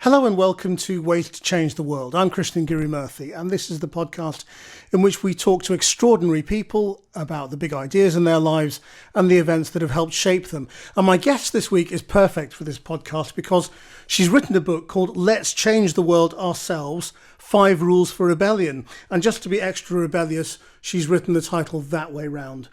Hello and welcome to Ways to Change the World. I'm Krishnan guru-murthy, and this is the podcast in which we talk to extraordinary people about the big ideas in their lives and the events that have helped shape them. And my guest this week is perfect for this podcast because she's written a book called Let's Change the World Ourselves, 5 Rules for Rebellion. And just to be extra rebellious, she's written the title that way round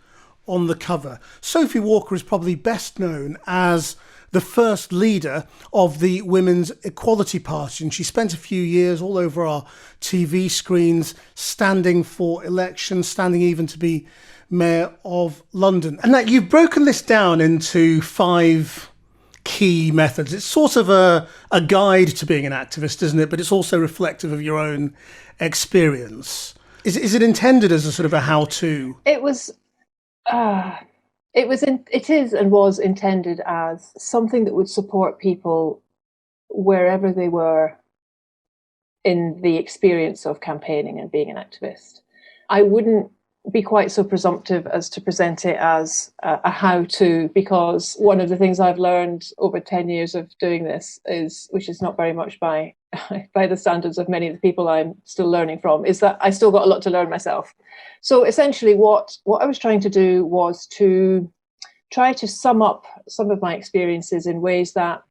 on the cover. Sophie Walker is probably best known as the first leader of the Women's Equality Party, and she spent a few years all over our TV screens standing for election, standing even to be Mayor of London. And that you've broken this down into 5 key methods. It's sort of a guide to being an activist, isn't it? But it's also reflective of your own experience. Is it intended as a sort of a how-to? It is and was intended as something that would support people wherever they were in the experience of campaigning and being an activist. I wouldn't be quite so presumptive as to present it as a how-to, because one of the things I've learned over 10 years of doing this which is not very much by the standards of many of the people I'm still learning from, is that I still got a lot to learn myself. So essentially what I was trying to do was to try to sum up some of my experiences in ways that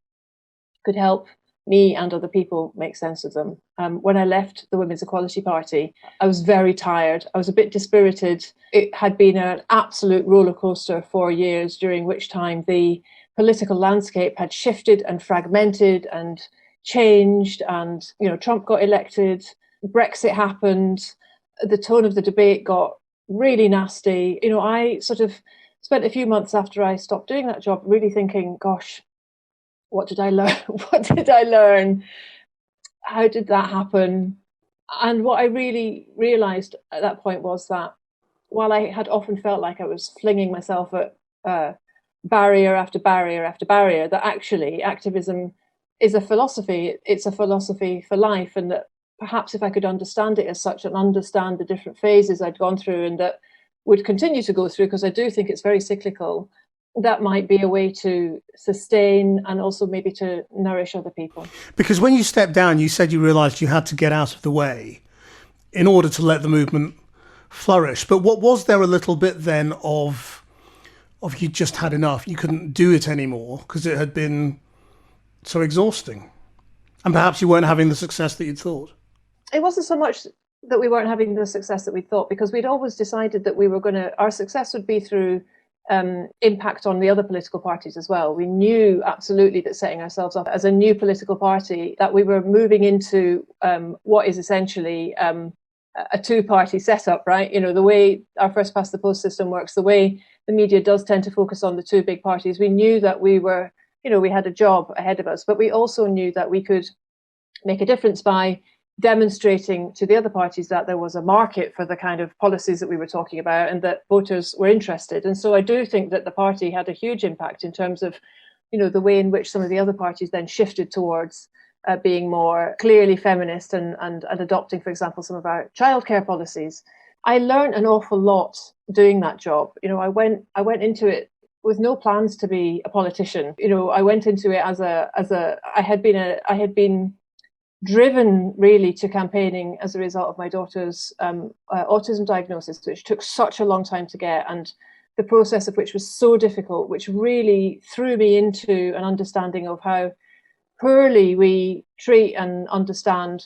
could help me and other people make sense of them. When I left the Women's Equality Party, I was very tired. I was a bit dispirited. It had been an absolute roller coaster for years, during which time the political landscape had shifted and fragmented and changed, and Trump got elected, Brexit happened, the tone of the debate got really nasty. I sort of spent a few months after I stopped doing that job really thinking, gosh, what did I learn? What did I learn? How did that happen? And what I really realized at that point was that while I had often felt like I was flinging myself at barrier after barrier after barrier, that actually activism is a philosophy. It's a philosophy for life, and that perhaps if I could understand it as such and understand the different phases I'd gone through and that would continue to go through, because I do think it's very cyclical, that might be a way to sustain and also maybe to nourish other people. Because when you stepped down, you said you realised you had to get out of the way in order to let the movement flourish. But what was there a little bit then of you just had enough? You couldn't do it anymore because it had been so exhausting, and perhaps you weren't having the success that you'd thought. It wasn't so much that we weren't having the success that we thought, because we'd always decided that our success would be through impact on the other political parties as well. We knew absolutely that setting ourselves up as a new political party, that we were moving into what is essentially a two-party setup, right? The way our first past the post system works, the way the media does tend to focus on the two big parties. We knew that we had a job ahead of us, but we also knew that we could make a difference by demonstrating to the other parties that there was a market for the kind of policies that we were talking about and that voters were interested. And so I do think that the party had a huge impact in terms of, the way in which some of the other parties then shifted towards being more clearly feminist and adopting, for example, some of our childcare policies. I learned an awful lot doing that job. I went into it with no plans to be a politician. I went into it I had been driven really to campaigning as a result of my daughter's autism diagnosis, which took such a long time to get, and the process of which was so difficult, which really threw me into an understanding of how poorly we treat and understand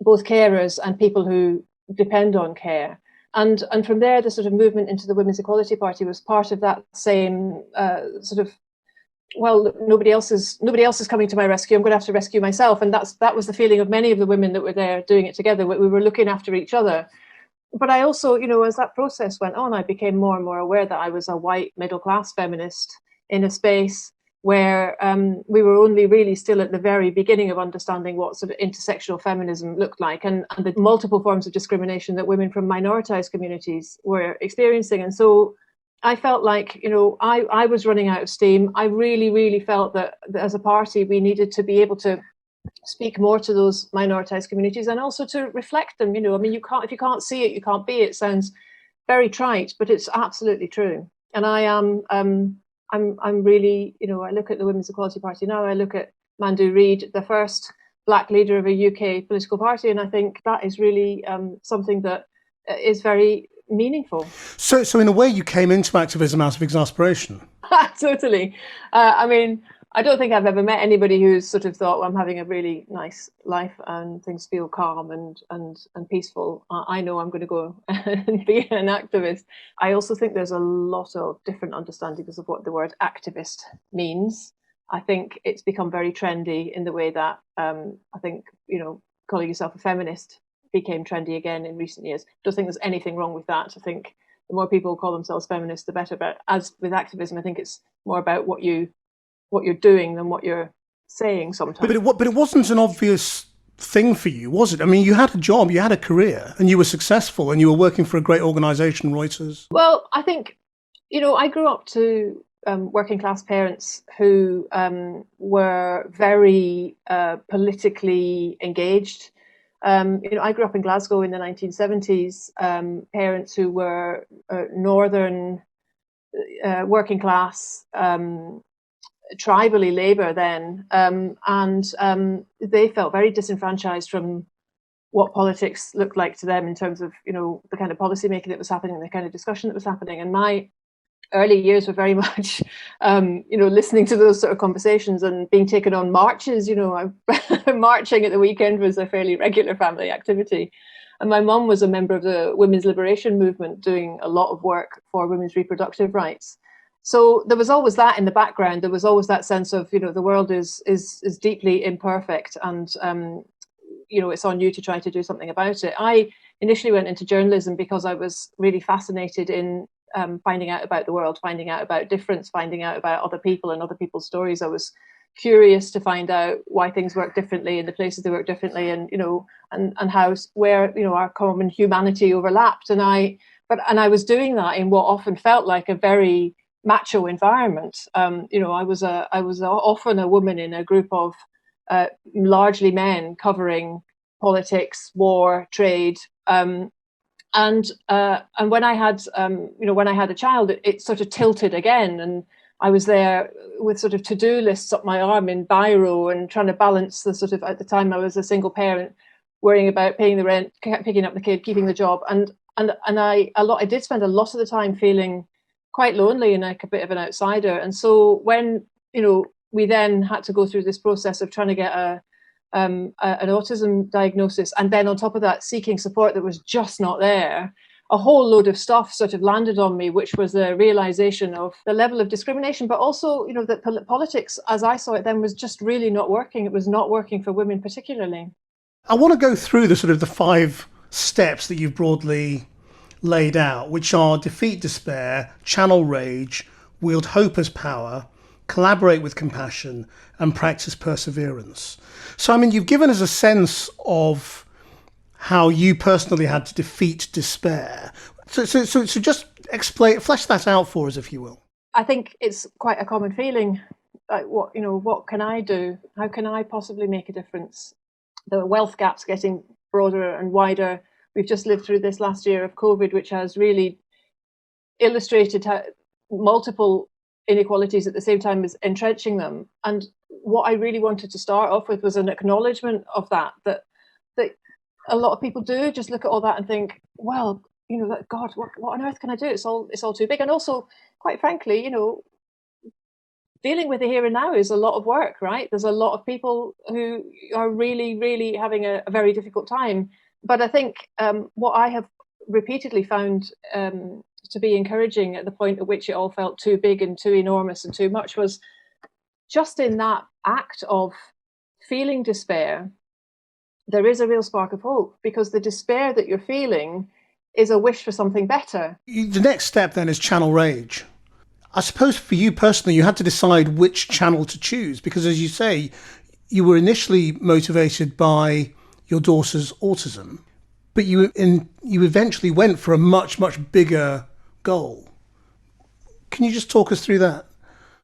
both carers and people who depend on care. And from there, the sort of movement into the Women's Equality Party was part of that same well, nobody else is coming to my rescue. I'm going to have to rescue myself. And that was the feeling of many of the women that were there doing it together. We were looking after each other. But I also, as that process went on, I became more and more aware that I was a white middle-class feminist in a space where we were only really still at the very beginning of understanding what sort of intersectional feminism looked like, and the multiple forms of discrimination that women from minoritized communities were experiencing. And so I felt like, I was running out of steam. I really, really felt that as a party, we needed to be able to speak more to those minoritized communities and also to reflect them. If you can't see it, you can't be it. Sounds very trite, but it's absolutely true. And I am, I'm really, I look at the Women's Equality Party now. I look at Mandu Reid, the first Black leader of a UK political party, and I think that is really something that is very meaningful. So in a way, you came into activism out of exasperation. Totally. I mean, I don't think I've ever met anybody who's sort of thought, well, I'm having a really nice life and things feel calm and peaceful. I know I'm going to go and be an activist. I also think there's a lot of different understandings of what the word activist means. I think it's become very trendy in the way that I think, calling yourself a feminist became trendy again in recent years. I don't think there's anything wrong with that. I think the more people call themselves feminists, the better. But as with activism, I think it's more about what you're doing than what you're saying sometimes. But it wasn't an obvious thing for you, was it? I mean, you had a job, you had a career, and you were successful, and you were working for a great organisation, Reuters. Well, I think, I grew up to working class parents who were very politically engaged. I grew up in Glasgow in the 1970s, parents who were northern working class, tribally Labour then, and they felt very disenfranchised from what politics looked like to them in terms of, the kind of policy making that was happening, the kind of discussion that was happening. And my early years were very much, listening to those sort of conversations and being taken on marches. Marching at the weekend was a fairly regular family activity. And my mum was a member of the women's liberation movement, doing a lot of work for women's reproductive rights. So there was always that in the background. There was always that sense of, the world is deeply imperfect, and it's on you to try to do something about it. I initially went into journalism because I was really fascinated in finding out about the world, finding out about difference, finding out about other people and other people's stories. I was curious to find out why things work differently in the places they work differently, and and how where our common humanity overlapped. And I was doing that in what often felt like a very macho environment. I was often a woman in a group of largely men covering politics, war, trade. And when I had a child, it sort of tilted again, and I was there with sort of to-do lists up my arm in biro and trying to balance the sort of, at the time I was a single parent, worrying about paying the rent, picking up the kid, keeping the job, and I did spend a lot of the time feeling quite lonely and like a bit of an outsider. And so when we then had to go through this process of trying to get an autism diagnosis, and then on top of that seeking support that was just not there, a whole load of stuff sort of landed on me, which was the realization of the level of discrimination, but also that politics, as I saw it then, was just really not working. It was not working for women particularly. I want to go through the 5 steps that you've broadly laid out, which are defeat despair, channel rage, wield hope as power, collaborate with compassion, and practice perseverance. So, I mean, you've given us a sense of how you personally had to defeat despair. So just flesh that out for us, if you will. I think it's quite a common feeling. Like, what can I do? How can I possibly make a difference? The wealth gap's getting broader and wider. We've just lived through this last year of COVID, which has really illustrated how multiple inequalities at the same time as entrenching them. And what I really wanted to start off with was an acknowledgement of that a lot of people do just look at all that and think, well, God, what on earth can I do? It's all too big. And also, quite frankly, dealing with the here and now is a lot of work, right? There's a lot of people who are really, really having a very difficult time. But I think what I have repeatedly found to be encouraging at the point at which it all felt too big and too enormous and too much was just in that act of feeling despair, there is a real spark of hope, because the despair that you're feeling is a wish for something better. The next step then is channel rage. I suppose for you personally, you had to decide which channel to choose, because as you say, you were initially motivated by your daughter's autism, but you eventually went for a much, much bigger goal. Can you just talk us through that?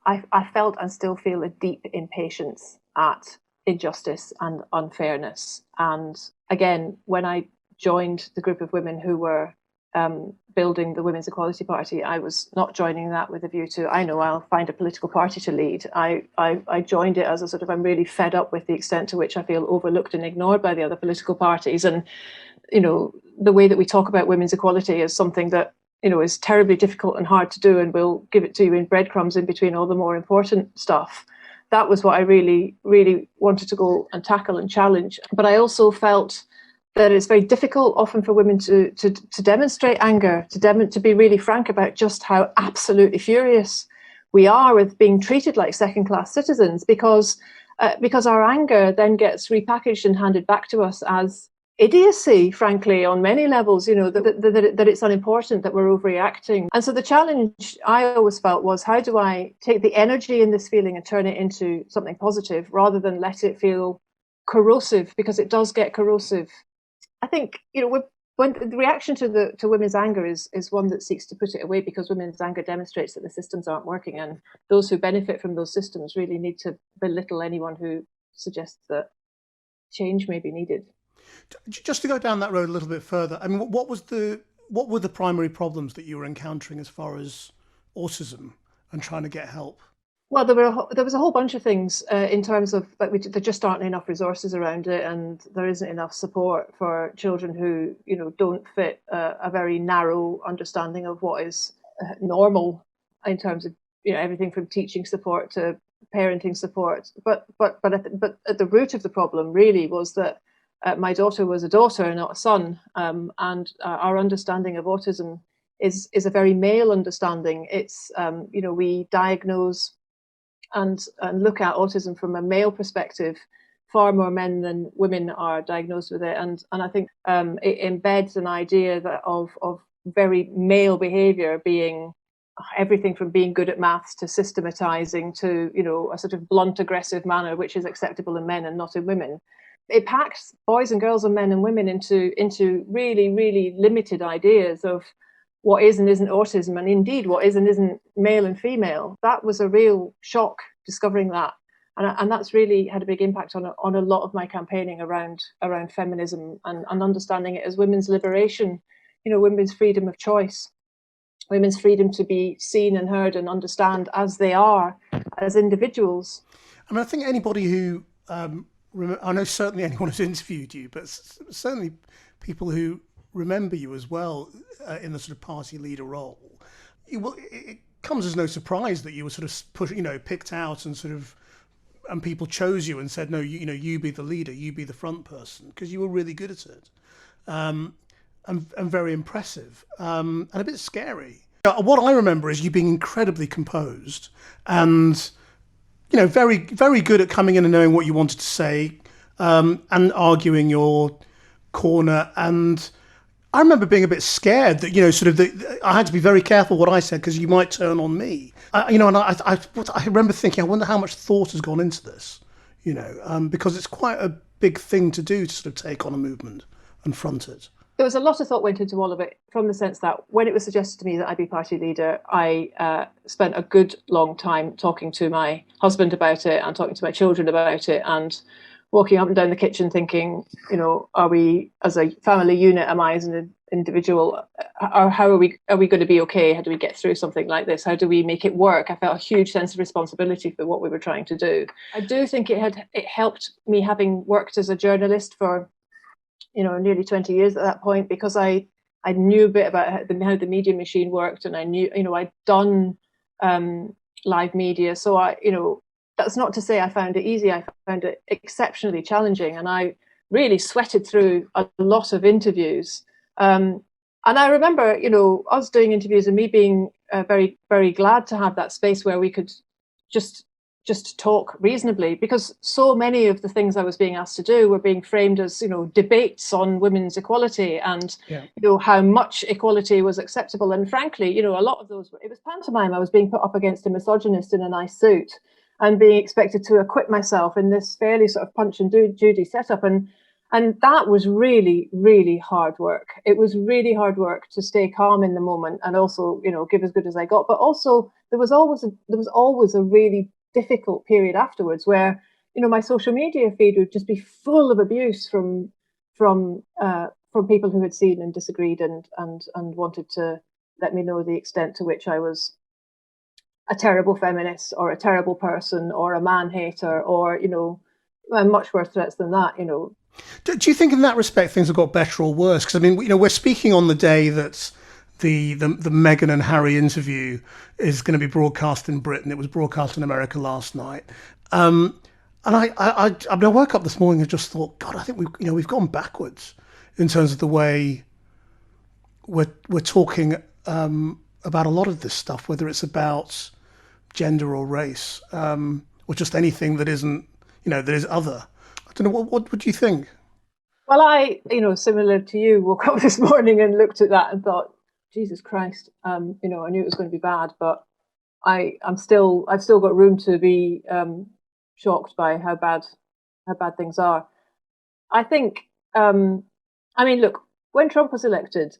I felt and still feel a deep impatience at injustice and unfairness. And again, when I joined the group of women who were building the Women's Equality Party, I was not joining that with a view to, I know I'll find a political party to lead. I joined it as a sort of, I'm really fed up with the extent to which I feel overlooked and ignored by the other political parties. And, you know, the way that we talk about women's equality is something that, you know, is terribly difficult and hard to do, and we'll give it to you in breadcrumbs in between all the more important stuff. That was what I really, really wanted to go and tackle and challenge. But I also felt that it's very difficult often for women to demonstrate anger, to be really frank about just how absolutely furious we are with being treated like second-class citizens, because our anger then gets repackaged and handed back to us as idiocy, frankly, on many levels, you know, that it's unimportant, that we're overreacting. And so the challenge I always felt was, how do I take the energy in this feeling and turn it into something positive rather than let it feel corrosive, because it does get corrosive. I think, you know, when the reaction to women's anger is one that seeks to put it away, because women's anger demonstrates that the systems aren't working, and those who benefit from those systems really need to belittle anyone who suggests that change may be needed. Just to go down that road a little bit further, I mean, what were the primary problems that you were encountering as far as autism and trying to get help? Well, there was a whole bunch of things in terms of, like, there just aren't enough resources around it, and there isn't enough support for children who, you know, don't fit a very narrow understanding of what is normal in terms of, you know, everything from teaching support to parenting support. But at the root of the problem really was that my daughter was a daughter, not a son, and our understanding of autism is a very male understanding. It's you know, we diagnose and look at autism from a male perspective. Far more men than women are diagnosed with it, and I think it embeds an idea that of very male behaviour being everything from being good at maths to systematizing to, you know, a sort of blunt, aggressive manner, which is acceptable in men and not in women. It packs boys and girls and men and women into really, really limited ideas of what is and isn't autism, and indeed what is and isn't male and female. That was a real shock, discovering that. And that's really had a big impact on a lot of my campaigning around feminism and understanding it as women's liberation, you know, women's freedom of choice, women's freedom to be seen and heard and understand as they are, as individuals. I mean, I think anybody who, I know certainly anyone who's interviewed you, but certainly people who remember you as well in the sort of party leader role, it comes as no surprise that you were sort of picked out and sort of, and people chose you and said, no, you be the leader, you be the front person, because you were really good at it, and very impressive, and a bit scary. What I remember is you being incredibly composed and, you know, very, very good at coming in and knowing what you wanted to say, and arguing your corner. And I remember being a bit scared that, you know, sort of I had to be very careful what I said because you might turn on me. You know, and I remember thinking, I wonder how much thought has gone into this, you know, because it's quite a big thing to do, to sort of take on a movement and front it. There was a lot of thought went into all of it, from the sense that when it was suggested to me that I be party leader, I spent a good long time talking to my husband about it and talking to my children about it, and walking up and down the kitchen thinking, you know, are we as a family unit, am I as an individual, or how are we going to be okay? How do we get through something like this? How do we make it work? I felt a huge sense of responsibility for what we were trying to do. I do think it helped me, having worked as a journalist for, you know, nearly 20 years at that point, because I knew a bit about how the media machine worked, and I knew, you know, I'd done live media. So you know, that's not to say I found it easy. I found it exceptionally challenging, and I really sweated through a lot of interviews. And I remember, you know, us doing interviews and me being very, very glad to have that space where we could just talk reasonably, because so many of the things I was being asked to do were being framed as, you know, debates on women's equality and, you know, how much equality was acceptable. And frankly, you know, a lot of those, it was pantomime. I was being put up against a misogynist in a nice suit and being expected to acquit myself in this fairly sort of Punch and Judy setup. And that was really, really hard work. It was really hard work to stay calm in the moment and also, you know, give as good as I got. But also there was always a really difficult period afterwards where, you know, my social media feed would just be full of abuse from from people who had seen and disagreed and wanted to let me know the extent to which I was a terrible feminist or a terrible person or a man hater or, much worse threats than that, Do you think in that respect things have got better or worse? Because, I mean, we're speaking on the day that the Meghan and Harry interview is going to be broadcast in Britain. It was broadcast in America last night. And I woke up this morning and just thought, God, I think we've gone backwards in terms of the way we're talking about a lot of this stuff, whether it's about gender or race, or just anything that isn't, that is other. I don't know, what do you think? Well, I, similar to you, woke up this morning and looked at that and thought, Jesus Christ, I knew it was going to be bad, but I've still got room to be shocked by how bad things are. I think, look, when Trump was elected,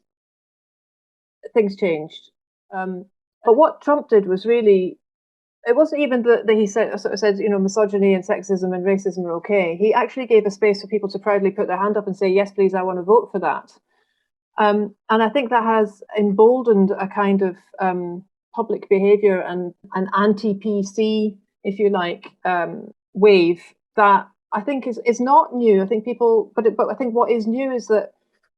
things changed. But what Trump did was really, it wasn't even that he said misogyny and sexism and racism are okay. He actually gave a space for people to proudly put their hand up and say, yes, please, I want to vote for that. And I think that has emboldened a kind of public behaviour and an anti-PC, if you like, wave that I think is not new. I think but I think what is new is that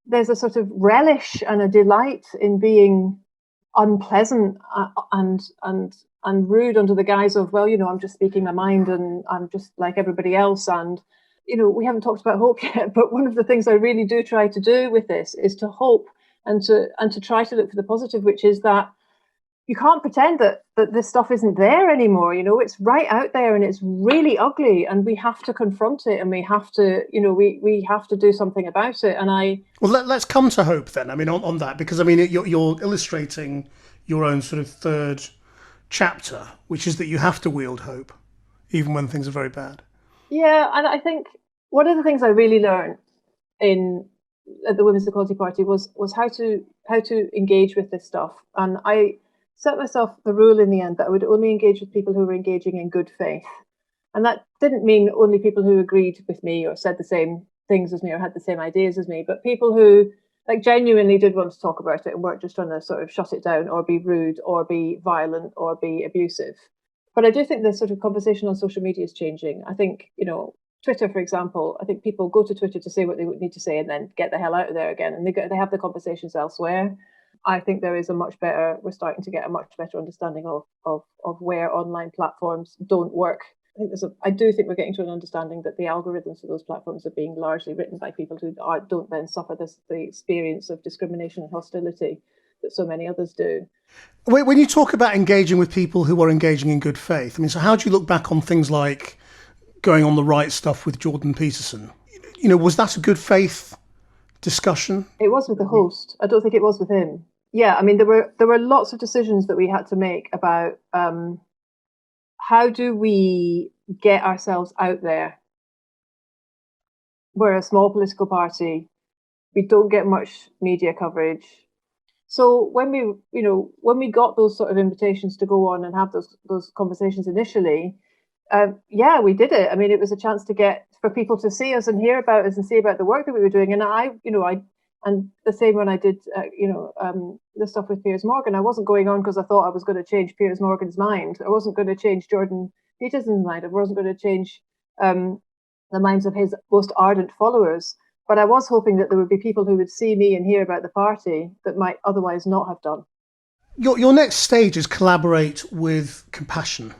there's a sort of relish and a delight in being unpleasant and rude under the guise of, well, I'm just speaking my mind and I'm just like everybody else. And, we haven't talked about hope yet, but one of the things I really do try to do with this is to hope and to try to look for the positive, which is that you can't pretend that this stuff isn't there anymore. It's right out there and it's really ugly and we have to confront it and we have to, we have to do something about it. And let's come to hope then. I mean, on that, because I mean, you're illustrating your own sort of third chapter, which is that you have to wield hope, even when things are very bad. Yeah, and I think one of the things I really learned at the Women's Equality Party was how to engage with this stuff. And I set myself the rule in the end that I would only engage with people who were engaging in good faith. And that didn't mean only people who agreed with me or said the same things as me or had the same ideas as me, but people who genuinely did want to talk about it and weren't just trying to sort of shut it down or be rude or be violent or be abusive. But I do think the sort of conversation on social media is changing. I think, Twitter, for example, I think people go to Twitter to say what they would need to say and then get the hell out of there again. And they have the conversations elsewhere. I think we're starting to get a much better understanding of where online platforms don't work. I do think we're getting to an understanding that the algorithms of those platforms are being largely written by people who don't then suffer the experience of discrimination and hostility that so many others do. When you talk about engaging with people who are engaging in good faith, I mean, so how do you look back on things like going on the right stuff with Jordan Peterson? Was that a good faith discussion? It was with the host. I don't think it was with him. Yeah, I mean, there were lots of decisions that we had to make about how do we get ourselves out there. We're a small political party. We don't get much media coverage. So when we got those sort of invitations to go on and have those conversations initially, we did it. I mean, it was a chance for people to see us and hear about us and see about the work that we were doing. And and the same when I did, the stuff with Piers Morgan, I wasn't going on because I thought I was going to change Piers Morgan's mind. I wasn't going to change Jordan Peterson's mind. I wasn't going to change the minds of his most ardent followers. But I was hoping that there would be people who would see me and hear about the party that might otherwise not have done. Your next stage is collaborate with Compassion.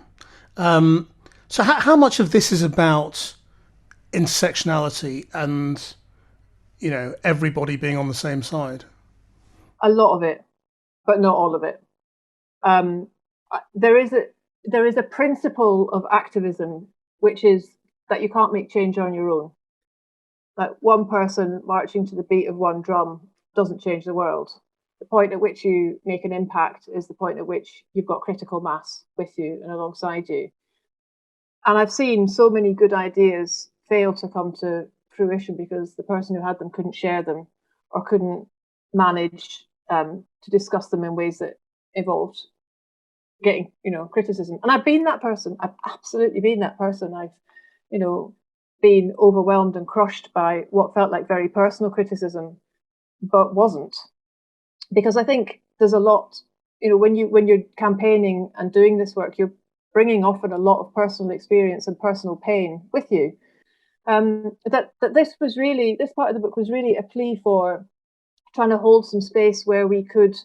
So how much of this is about intersectionality and, everybody being on the same side? A lot of it, but not all of it. There is a principle of activism, which is that you can't make change on your own. Like one person marching to the beat of one drum doesn't change the world. The point at which you make an impact is the point at which you've got critical mass with you and alongside you. And I've seen so many good ideas fail to come to fruition because the person who had them couldn't share them or couldn't manage to discuss them in ways that involved getting, criticism. And I've been that person. I've absolutely been that person. I've, been overwhelmed and crushed by what felt like very personal criticism but wasn't. Because I think there's a lot, when you're campaigning and doing this work, you're bringing often a lot of personal experience and personal pain with you. That this part of the book was really a plea for trying to hold some space where we could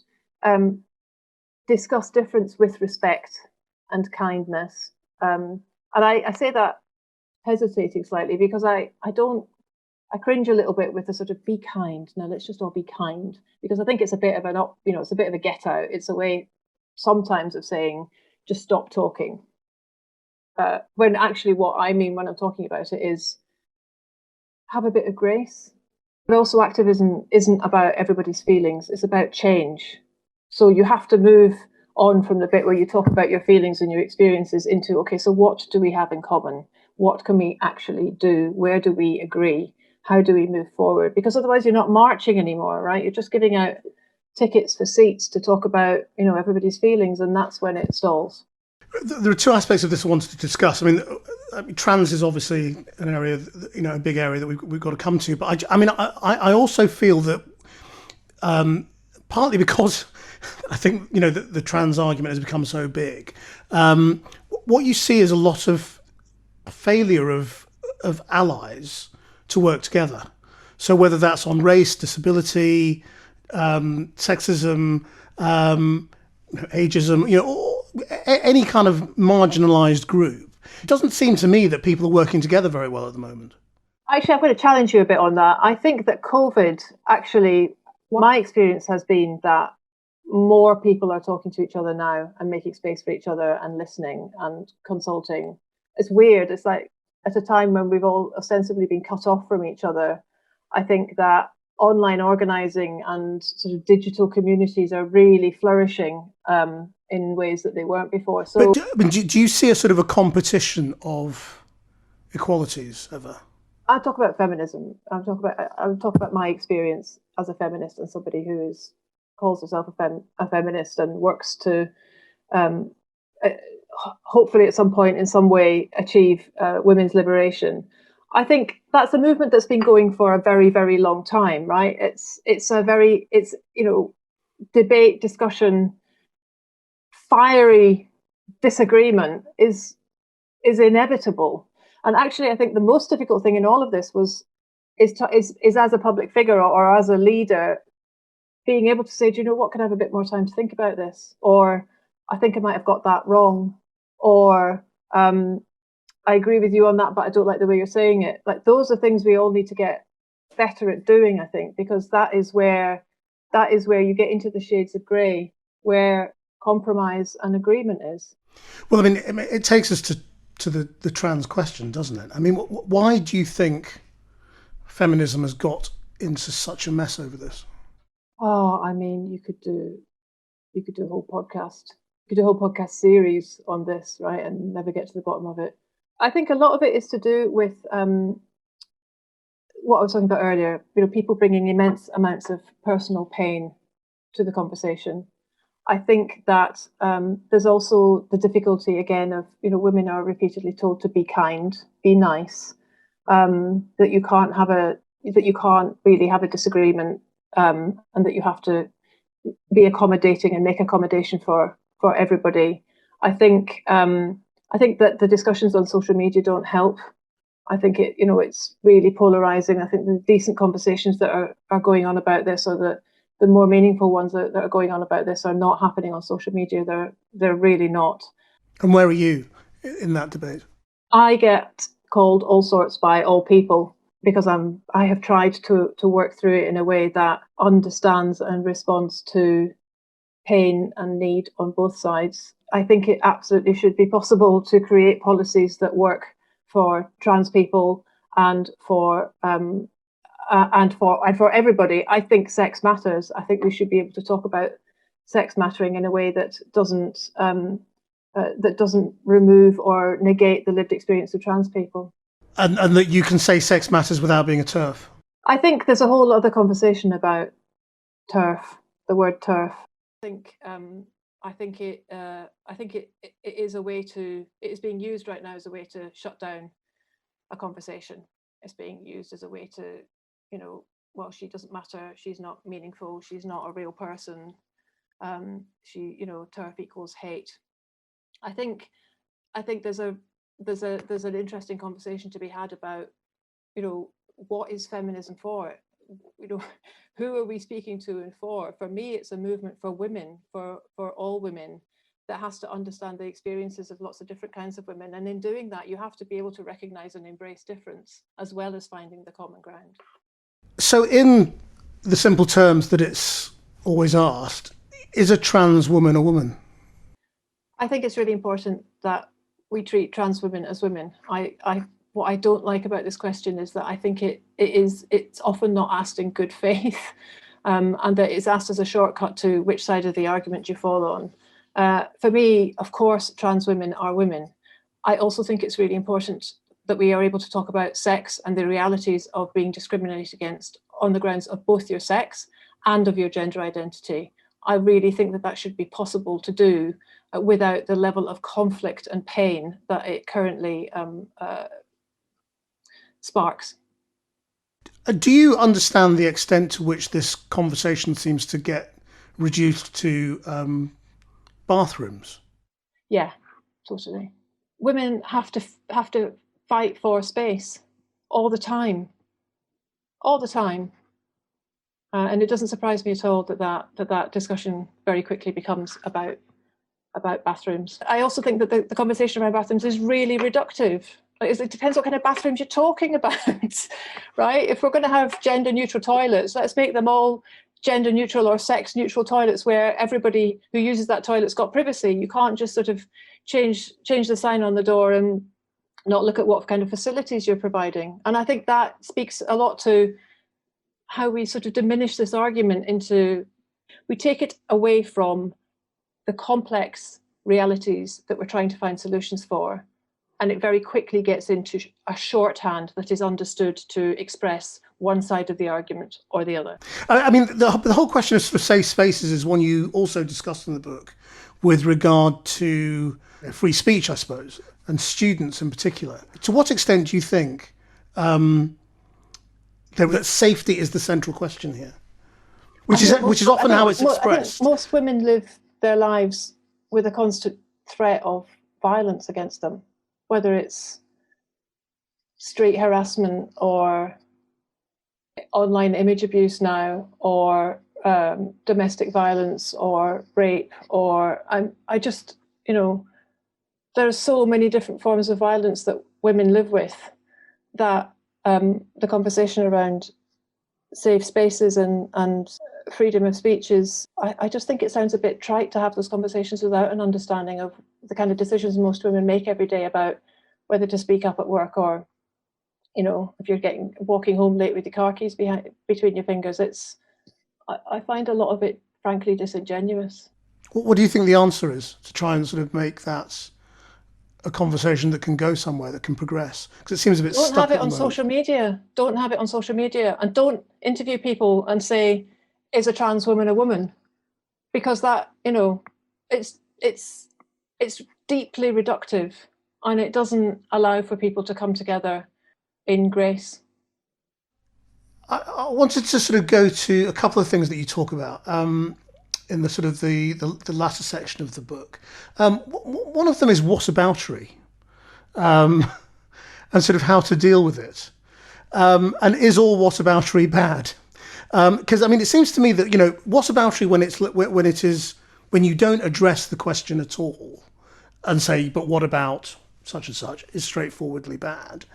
discuss difference with respect and kindness. And I say that hesitating slightly because I cringe a little bit with the sort of be kind. No, let's just all be kind, because I think it's a bit of it's a bit of a get out. It's a way sometimes of saying just stop talking. When actually what I mean when I'm talking about it is have a bit of grace. But also activism isn't about everybody's feelings, it's about change. So you have to move on from the bit where you talk about your feelings and your experiences into, okay, so what do we have in common? What can we actually do? Where do we agree? How do we move forward? Because otherwise you're not marching anymore, right? You're just giving out tickets for seats to talk about, everybody's feelings, and that's when it stalls. There are two aspects of this I wanted to discuss. I mean, trans is obviously an area, a big area that we've got to come to. But I also feel that partly because I think the trans argument has become so big, what you see is a lot of failure of allies to work together. So whether that's on race, disability, sexism, ageism, any kind of marginalised group. It doesn't seem to me that people are working together very well at the moment. Actually, I'm going to challenge you a bit on that. I think that COVID, actually, my experience has been that more people are talking to each other now and making space for each other and listening and consulting. It's weird. It's like at a time when we've all ostensibly been cut off from each other, I think that online organising and sort of digital communities are really flourishing in ways that they weren't before. So, but do you see a sort of a competition of equalities ever? I'll talk about feminism. I'll talk about my experience as a feminist and somebody who calls herself a feminist and works to hopefully at some point in some way achieve women's liberation. I think that's a movement that's been going for a very, very long time, right? It's debate, discussion, fiery disagreement is inevitable. And actually, I think the most difficult thing in all of this is as a public figure or as a leader, being able to say, do you know what, can I have a bit more time to think about this? Or I think I might have got that wrong. Or I agree with you on that, but I don't like the way you're saying it. Like, those are things we all need to get better at doing, I think, because that is where you get into the shades of grey, where compromise and agreement is. Well, I mean, it takes us to the trans question, doesn't it? I mean, why do you think feminism has got into such a mess over this? Oh, I mean, you could do a whole podcast. You could do a whole podcast series on this, right, and never get to the bottom of it. I think a lot of it is to do with what I was talking about earlier. People bringing immense amounts of personal pain to the conversation. I think that there's also the difficulty again of women are repeatedly told to be kind, be nice, that you can't really have a disagreement, and that you have to be accommodating and make accommodation for everybody. I think that the discussions on social media don't help. I think it's really polarizing. I think the decent conversations that are going on about this, or the more meaningful ones that are going on about this, are not happening on social media. They're really not. And where are you in that debate? I get called all sorts by all people because I have tried to work through it in a way that understands and responds to pain and need on both sides. I think it absolutely should be possible to create policies that work for trans people and for everybody. I think sex matters. I think we should be able to talk about sex mattering in a way that doesn't remove or negate the lived experience of trans people. And that you can say sex matters without being a TERF. I think there's a whole other conversation about TERF, the word TERF. I think it is a way to. It is being used right now as a way to shut down a conversation. It's being used as a way to, well, she doesn't matter, she's not meaningful, she's not a real person, she, TERF equals hate. I think there's an interesting conversation to be had about, what is feminism for? Who are we speaking to and for? For me, it's a movement for women, for all women, that has to understand the experiences of lots of different kinds of women. And in doing that, you have to be able to recognize and embrace difference, as well as finding the common ground. So in the simple terms that it's always asked, is a trans woman a woman? I think it's really important that we treat trans women as women. What I don't like about this question is that I think it's often not asked in good faith, and that it's asked as a shortcut to which side of the argument you fall on. For me, of course, trans women are women. I also think it's really important that we are able to talk about sex and the realities of being discriminated against on the grounds of both your sex and of your gender identity. I really think that should be possible to do without the level of conflict and pain that it currently sparks. Do you understand the extent to which this conversation seems to get reduced to bathrooms? Yeah, totally. Women have to fight for space all the time, and it doesn't surprise me at all that discussion very quickly becomes about bathrooms. I also think that the conversation around bathrooms is really reductive. It depends what kind of bathrooms you're talking about, right? If we're going to have gender neutral toilets, let's make them all gender neutral or sex neutral toilets where everybody who uses that toilet's got privacy. You can't just sort of change the sign on the door and not look at what kind of facilities you're providing. And I think that speaks a lot to how we sort of diminish this argument into, we take it away from the complex realities that we're trying to find solutions for. And it very quickly gets into a shorthand that is understood to express one side of the argument or the other. I mean, the whole question of sort of safe spaces is one you also discussed in the book with regard to free speech, I suppose, and students in particular. To what extent do you think that safety is the central question here? Which is often how it's expressed. I think most women live their lives with a constant threat of violence against them, whether it's street harassment or online image abuse now, or domestic violence or rape, or I just, there are so many different forms of violence that women live with that the conversation around safe spaces and freedom of speech is, I just think it sounds a bit trite to have those conversations without an understanding of the kind of decisions most women make every day about whether to speak up at work, or, if you're walking home late with your car keys between your fingers. I find a lot of it, frankly, disingenuous. What do you think the answer is to try and sort of make that a conversation that can go somewhere, that can progress? Because it seems a bit stuck. Don't have it on social media. Don't have it on social media, and don't interview people and say, "Is a trans woman a woman?" Because that, it's deeply reductive, and it doesn't allow for people to come together in grace. I wanted to sort of go to a couple of things that you talk about in the sort of the latter section of the book. One of them is whataboutery, and sort of how to deal with it. And is all whataboutery bad? Because it seems to me that whataboutery, when you don't address the question at all and say, but what about such and such, is straightforwardly bad.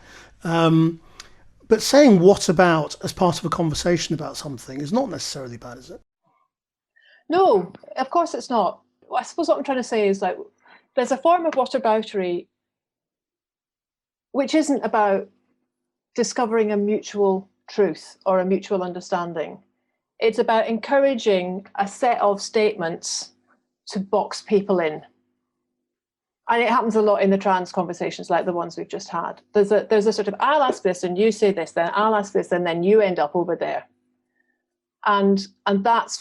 But saying what about as part of a conversation about something is not necessarily bad, is it? No, of course it's not. I suppose what I'm trying to say is, like, there's a form of whataboutery which isn't about discovering a mutual truth or a mutual understanding. It's about encouraging a set of statements to box people in. And it happens a lot in the trans conversations like the ones we've just had. There's a sort of, I'll ask this and you say this, then I'll ask this and then you end up over there. And that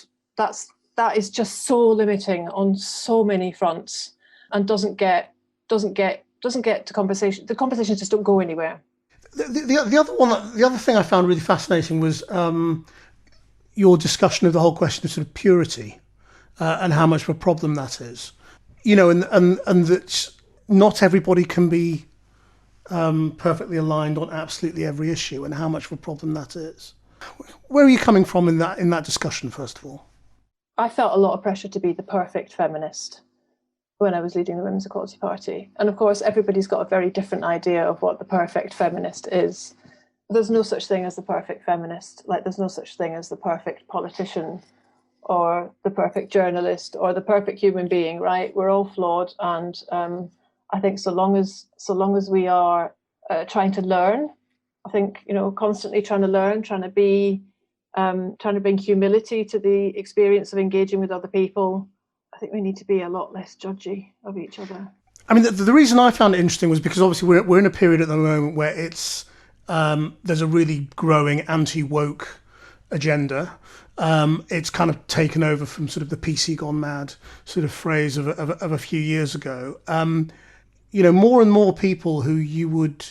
is just so limiting on so many fronts, and doesn't get to conversation. The conversations just don't go anywhere. The other thing I found really fascinating was your discussion of the whole question of sort of purity and how much of a problem that is. You know, and that not everybody can be perfectly aligned on absolutely every issue, and how much of a problem that is. Where are you coming from in that discussion, first of all? I felt a lot of pressure to be the perfect feminist when I was leading the Women's Equality Party. And of course, everybody's got a very different idea of what the perfect feminist is. There's no such thing as the perfect feminist, like there's no such thing as the perfect politician or the perfect journalist or the perfect human being, right? We're all flawed. And I think so long as we are trying to learn, I think, constantly trying to learn, trying to bring humility to the experience of engaging with other people, I think we need to be a lot less judgy of each other. I mean, the reason I found it interesting was because obviously we're in a period at the moment where it's there's a really growing anti-woke agenda. It's kind of taken over from sort of the PC gone mad sort of phrase of a few years ago. More and more people who you would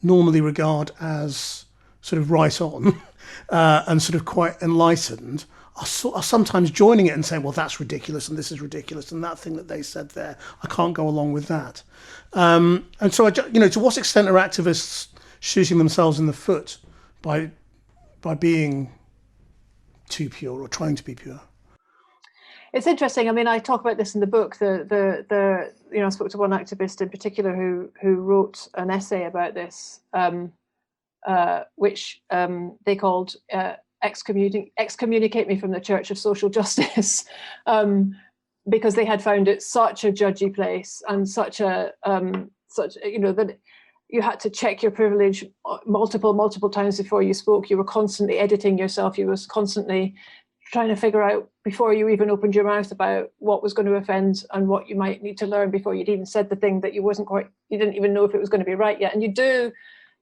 normally regard as sort of right on and sort of quite enlightened are sometimes joining it and saying, well, that's ridiculous and this is ridiculous and that thing that they said there, I can't go along with that. And so, to what extent are activists shooting themselves in the foot by being too pure or trying to be pure? It's interesting. I mean, I talk about this in the book. I spoke to one activist in particular who wrote an essay about this, which they called "Excommunicate Me from the Church of Social Justice," because they had found it such a judgy place and that you had to check your privilege multiple times before you spoke. You were constantly editing yourself. You were constantly trying to figure out before you even opened your mouth about what was going to offend and what you might need to learn before you'd even said the thing that you didn't even know if it was going to be right yet. And you do,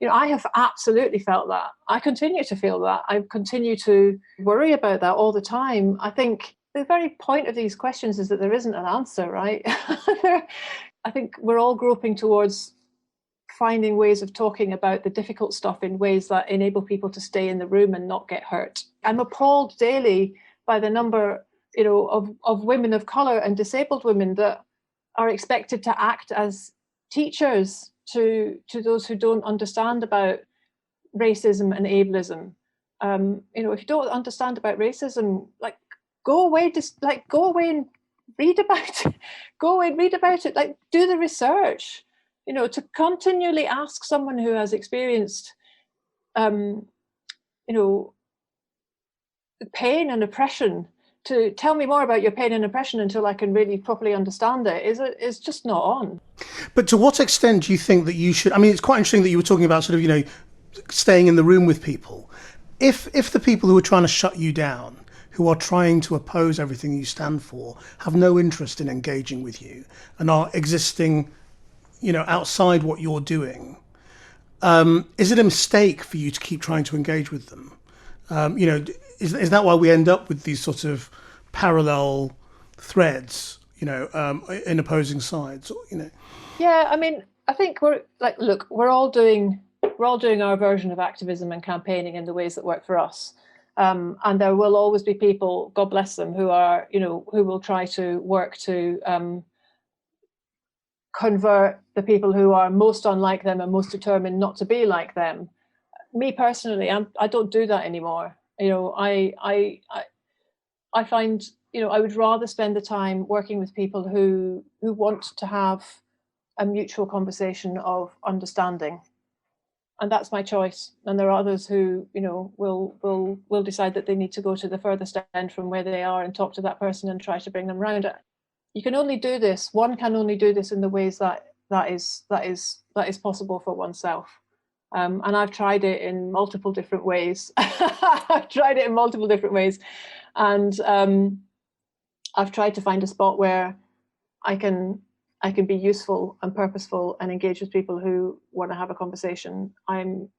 I have absolutely felt that. I continue to feel that. I continue to worry about that all the time. I think the very point of these questions is that there isn't an answer, right? I think we're all groping towards finding ways of talking about the difficult stuff in ways that enable people to stay in the room and not get hurt. I'm appalled daily by the number, of women of colour and disabled women that are expected to act as teachers to those who don't understand about racism and ableism. If you don't understand about racism, go away and read about it. Go away and read about it. Do the research. To continually ask someone who has experienced, pain and oppression to tell me more about your pain and oppression until I can really properly understand it is just not on. But to what extent do you think that you should? I mean, it's quite interesting that you were talking about sort of, staying in the room with people. If the people who are trying to shut you down, who are trying to oppose everything you stand for, have no interest in engaging with you and are existing, outside what you're doing, is it a mistake for you to keep trying to engage with them? Is that why we end up with these sort of parallel threads, in opposing sides? Yeah, I mean, I think we're all doing our version of activism and campaigning in the ways that work for us. And there will always be people, God bless them, who will try to work to convert the people who are most unlike them and most determined not to be like them. Me personally, I don't do that anymore. I find, I would rather spend the time working with people who want to have a mutual conversation of understanding. And that's my choice. And there are others who, will decide that they need to go to the furthest end from where they are and talk to that person and try to bring them around. You can only do this. One can only do this in the ways that is possible for oneself. And I've tried it in multiple different ways. And I've tried to find a spot where I can be useful and purposeful and engage with people who want to have a conversation. I'm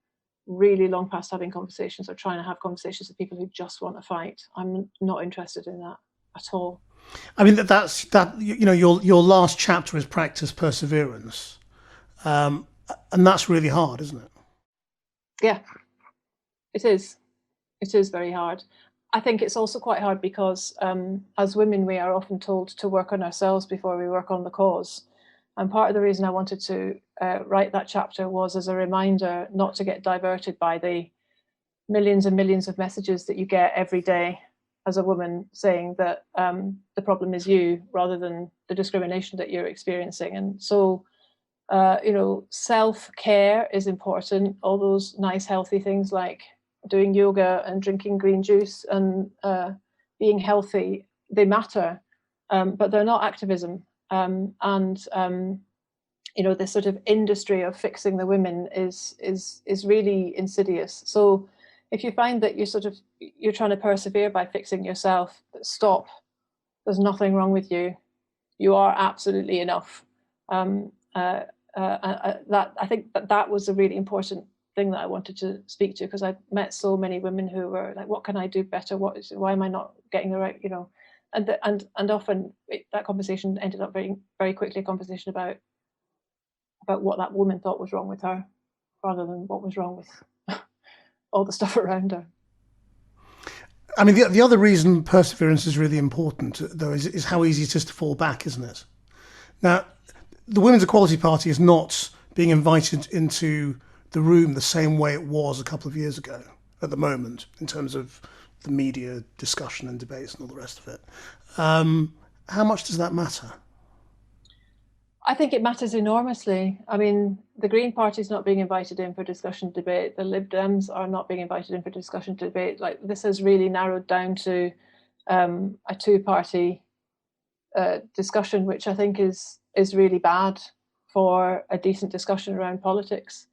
really long past having conversations or trying to have conversations with people who just want to fight. I'm not interested in that at all. I mean, your last chapter is practice perseverance. And that's really hard, isn't it? Yeah, it is. It is very hard. I think it's also quite hard because as women, we are often told to work on ourselves before we work on the cause. And part of the reason I wanted to write that chapter was as a reminder not to get diverted by the millions and millions of messages that you get every day as a woman saying that the problem is you rather than the discrimination that you're experiencing. And so, self-care is important. All those nice, healthy things like doing yoga and drinking green juice and being healthy, they matter, but they're not activism. This sort of industry of fixing the women is really insidious. So if you find that you're trying to persevere by fixing yourself, stop. There's nothing wrong with you. You are absolutely enough. I think that was a really important thing that I wanted to speak to, because I met so many women who were like, what can I do better? Why am I not getting the right, and often that conversation ended up very, very quickly a conversation about what that woman thought was wrong with her rather than what was wrong with all the stuff around her. I mean, the other reason perseverance is really important, though, is how easy it is to fall back, isn't it? Now, the Women's Equality Party is not being invited into the room the same way it was a couple of years ago at the moment, in terms of the media discussion and debates and all the rest of it. How much does that matter? I think it matters enormously. I mean, the Green Party is not being invited in for discussion debate. The Lib Dems are not being invited in for discussion debate. Like, this has really narrowed down to a two-party discussion, which I think is really bad for a decent discussion around politics.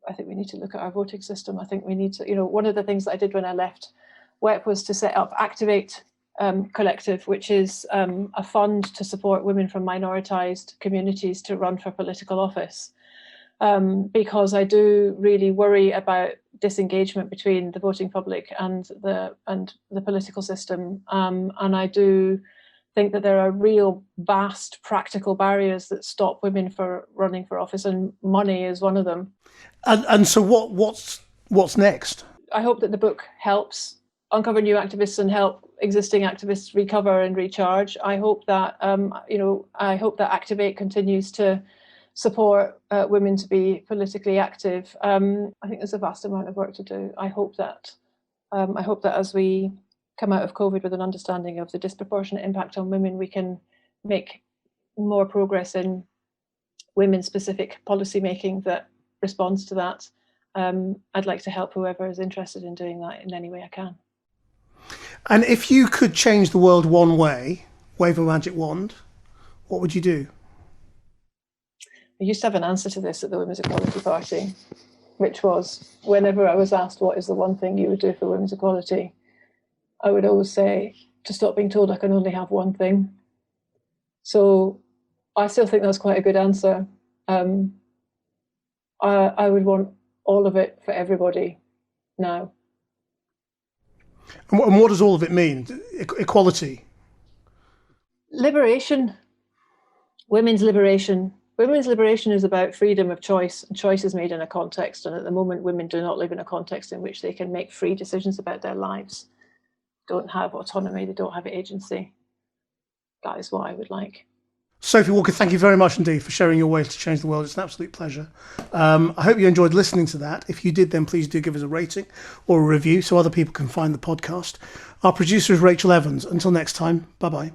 I think we need to look at our voting system. I think we need to, one of the things that I did when I left WEP was to set up Activate Collective, which is a fund to support women from minoritized communities to run for political office, because I do really worry about disengagement between the voting public and the political system, and I do think that there are real vast practical barriers that stop women from running for office, and money is one of them. And so what's next? I hope that the book helps uncover new activists and help existing activists recover and recharge. I hope that Activate continues to support women to be politically active. I think there's a vast amount of work to do. I hope that as we come out of COVID with an understanding of the disproportionate impact on women, we can make more progress in women-specific policy making that responds to that. I'd like to help whoever is interested in doing that in any way I can. And if you could change the world one way, wave a magic wand, what would you do? I used to have an answer to this at the Women's Equality Party, which was, whenever I was asked what is the one thing you would do for women's equality, I would always say to stop being told I can only have one thing. So I still think that's quite a good answer. I would want all of it for everybody now. And what does all of it mean? Equality? Liberation. Women's liberation. Women's liberation is about freedom of choice, and choice is made in a context. And at the moment, women do not live in a context in which they can make free decisions about their lives. Don't have autonomy, they don't have agency. That is what I would like. Sophie Walker, thank you very much indeed for sharing your ways to change the world. It's an absolute pleasure. I hope you enjoyed listening to that. If you did, then please do give us a rating or a review so other people can find the podcast. Our producer is Rachel Evans. Until next time, bye-bye.